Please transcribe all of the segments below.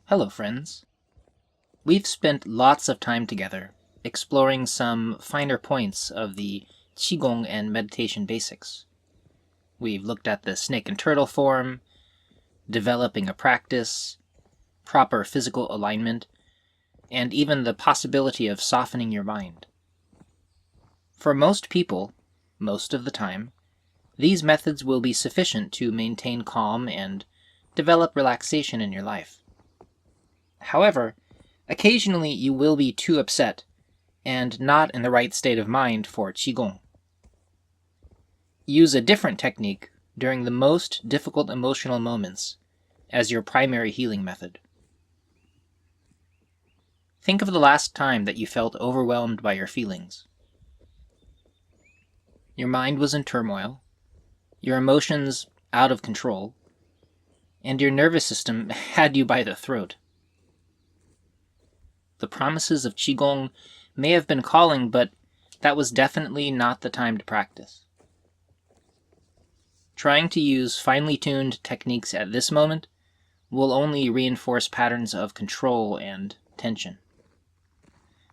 Hello, friends. We've spent lots of time together exploring some finer points of the Qigong and meditation basics. We've looked at the snake and turtle form, developing a practice, proper physical alignment, and even the possibility of softening your mind. For most people, most of the time, these methods will be sufficient to maintain calm and develop relaxation in your life. However, occasionally you will be too upset and not in the right state of mind for Qigong. Use a different technique during the most difficult emotional moments as your primary healing method. Think of the last time that you felt overwhelmed by your feelings. Your mind was in turmoil, your emotions out of control, and your nervous system had you by the throat. The promises of Qigong may have been calling, but that was definitely not the time to practice. Trying to use finely tuned techniques at this moment will only reinforce patterns of control and tension.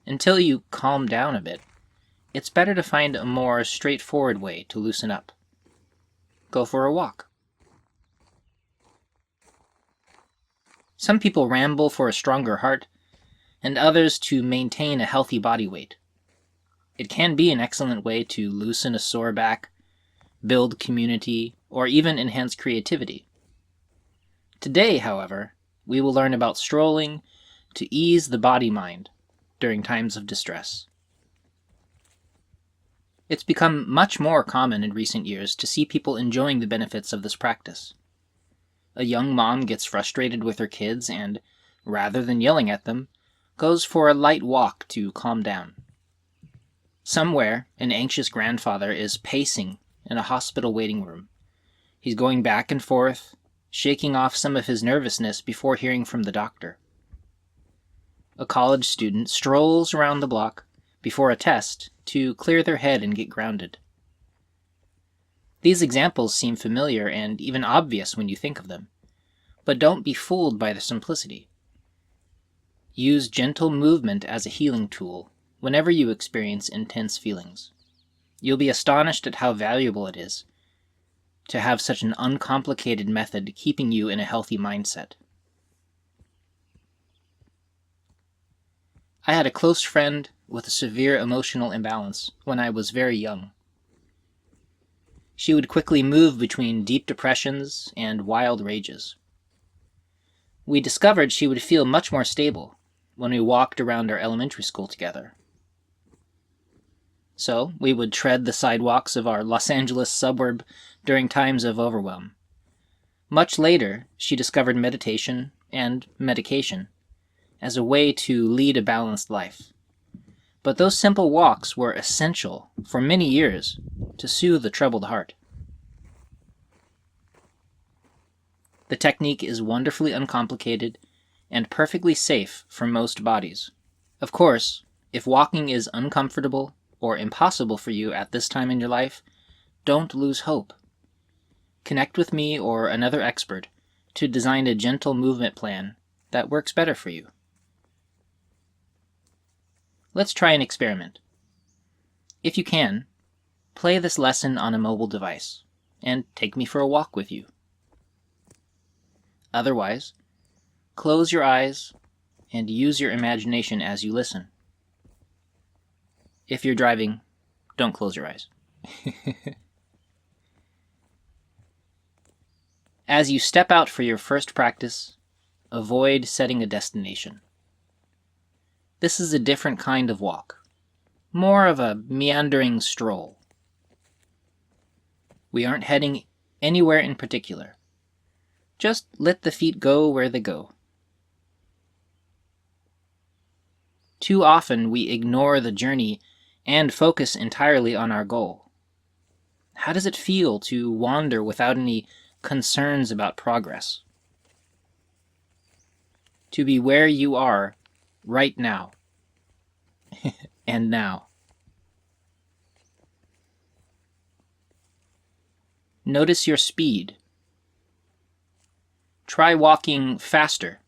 Until you calm down a bit, it's better to find a more straightforward way to loosen up. Go for a walk. Some people ramble for a stronger heart, and others to maintain a healthy body weight. It can be an excellent way to loosen a sore back, build community, or even enhance creativity. Today, however, we will learn about strolling to ease the body-mind during times of distress. It's become much more common in recent years to see people enjoying the benefits of this practice. A young mom gets frustrated with her kids and, rather than yelling at them, goes for a light walk to calm down. Somewhere, an anxious grandfather is pacing in a hospital waiting room. He's going back and forth, shaking off some of his nervousness before hearing from the doctor. A college student strolls around the block before a test to clear their head and get grounded. These examples seem familiar and even obvious when you think of them, but don't be fooled by their simplicity. Use gentle movement as a healing tool whenever you experience intense feelings. You'll be astonished at how valuable it is to have such an uncomplicated method keeping you in a healthy mindset. I had a close friend with a severe emotional imbalance when I was very young. She would quickly move between deep depressions and wild rages. We discovered she would feel much more stable when we walked around our elementary school together. So, we would tread the sidewalks of our Los Angeles suburb during times of overwhelm. Much later, she discovered meditation and medication as a way to lead a balanced life. But those simple walks were essential for many years to soothe a troubled heart. The technique is wonderfully uncomplicated and perfectly safe for most bodies. Of course, if walking is uncomfortable or impossible for you at this time in your life, don't lose hope. Connect with me or another expert to design a gentle movement plan that works better for you. Let's try an experiment. If you can, play this lesson on a mobile device and take me for a walk with you. Otherwise, close your eyes and use your imagination as you listen. If you're driving, don't close your eyes. As you step out for your first practice, avoid setting a destination. This is a different kind of walk, more of a meandering stroll. We aren't heading anywhere in particular. Just let the feet go where they go. Too often we ignore the journey and focus entirely on our goal. How does it feel to wander without any concerns about progress? To be where you are right now. And now. Notice your speed. Try walking faster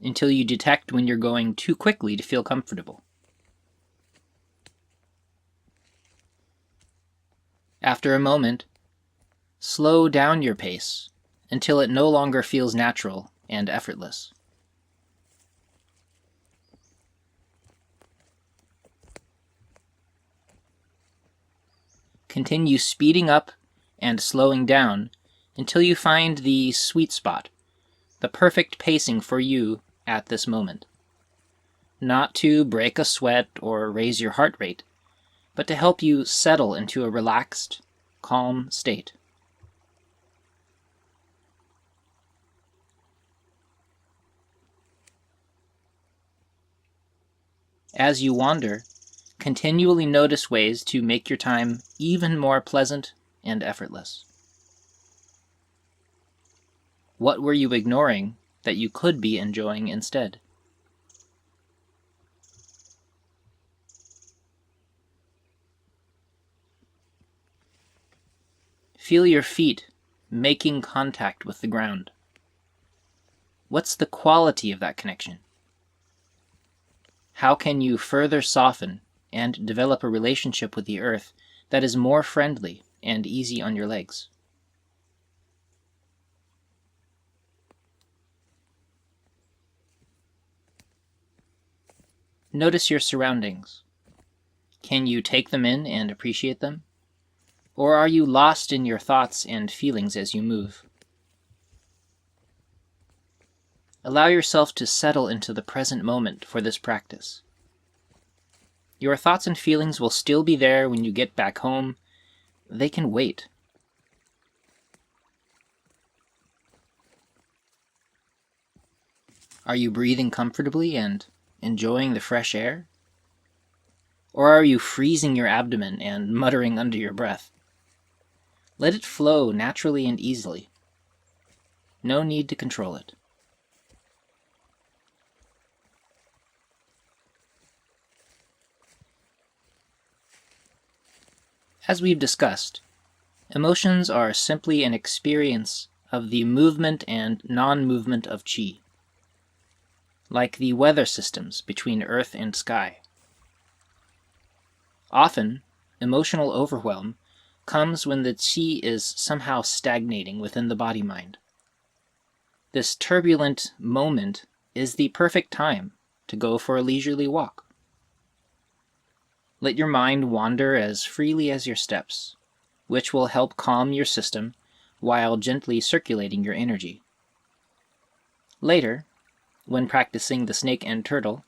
until you detect when you're going too quickly to feel comfortable. After a moment, slow down your pace until it no longer feels natural and effortless. Continue speeding up and slowing down until you find the sweet spot, the perfect pacing for you at this moment. Not to break a sweat or raise your heart rate, but to help you settle into a relaxed, calm state. As you wander, continually notice ways to make your time even more pleasant and effortless. What were you ignoring that you could be enjoying instead? Feel your feet making contact with the ground. What's the quality of that connection? How can you further soften and develop a relationship with the earth that is more friendly and easy on your legs? Notice your surroundings. Can you take them in and appreciate them? Or are you lost in your thoughts and feelings as you move? Allow yourself to settle into the present moment for this practice. Your thoughts and feelings will still be there when you get back home. They can wait. Are you breathing comfortably and enjoying the fresh air? Or are you freezing your abdomen and muttering under your breath? Let it flow naturally and easily. No need to control it. As we've discussed, emotions are simply an experience of the movement and non-movement of qi, like the weather systems between earth and sky. Often, emotional overwhelm comes when the qi is somehow stagnating within the body-mind. This turbulent moment is the perfect time to go for a leisurely walk. Let your mind wander as freely as your steps, which will help calm your system while gently circulating your energy. Later, when practicing the snake and turtle,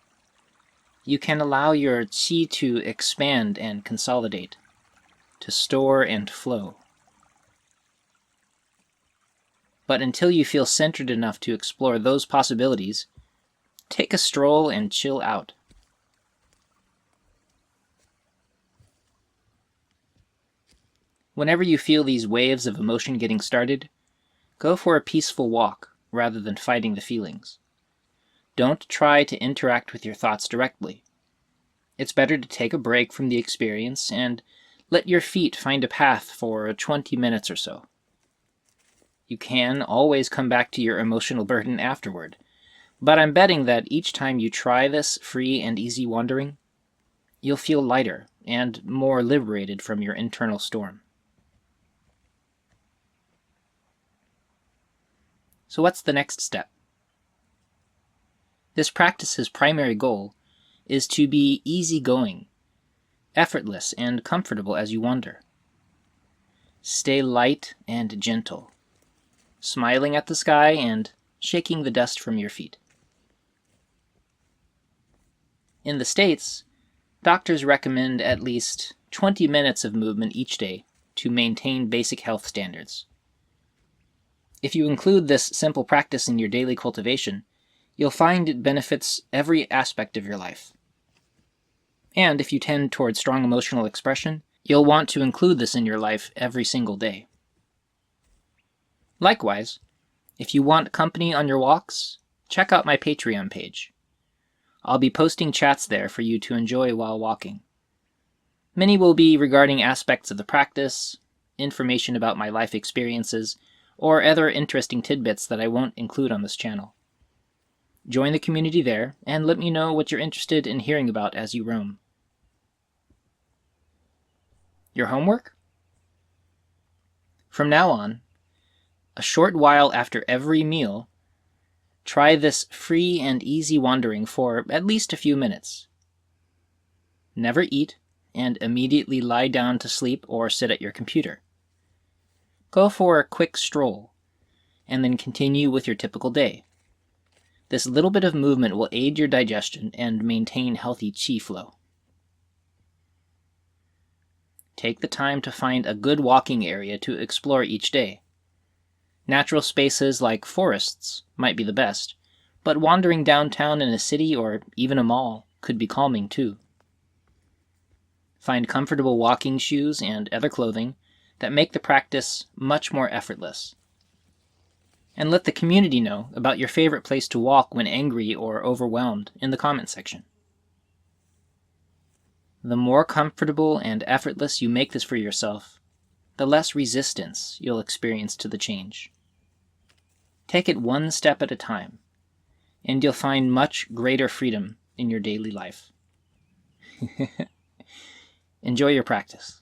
you can allow your qi to expand and consolidate, to store and flow. But until you feel centered enough to explore those possibilities, take a stroll and chill out. Whenever you feel these waves of emotion getting started, go for a peaceful walk rather than fighting the feelings. Don't try to interact with your thoughts directly. It's better to take a break from the experience and let your feet find a path for 20 minutes or so. You can always come back to your emotional burden afterward, but I'm betting that each time you try this free and easy wandering, you'll feel lighter and more liberated from your internal storm. So what's the next step? This practice's primary goal is to be easygoing, effortless, and comfortable as you wander. Stay light and gentle, smiling at the sky and shaking the dust from your feet. In the States, doctors recommend at least 20 minutes of movement each day to maintain basic health standards. If you include this simple practice in your daily cultivation, you'll find it benefits every aspect of your life. And if you tend toward strong emotional expression, you'll want to include this in your life every single day. Likewise, if you want company on your walks, check out my Patreon page. I'll be posting chats there for you to enjoy while walking. Many will be regarding aspects of the practice, information about my life experiences, or other interesting tidbits that I won't include on this channel. Join the community there, and let me know what you're interested in hearing about as you roam. Your homework? From now on, a short while after every meal, try this free and easy wandering for at least a few minutes. Never eat, and immediately lie down to sleep or sit at your computer. Go for a quick stroll, and then continue with your typical day. This little bit of movement will aid your digestion and maintain healthy qi flow. Take the time to find a good walking area to explore each day. Natural spaces like forests might be the best, but wandering downtown in a city or even a mall could be calming too. Find comfortable walking shoes and other clothing that make the practice much more effortless. And let the community know about your favorite place to walk when angry or overwhelmed in the comment section. The more comfortable and effortless you make this for yourself, the less resistance you'll experience to the change. Take it one step at a time, and you'll find much greater freedom in your daily life. Enjoy your practice.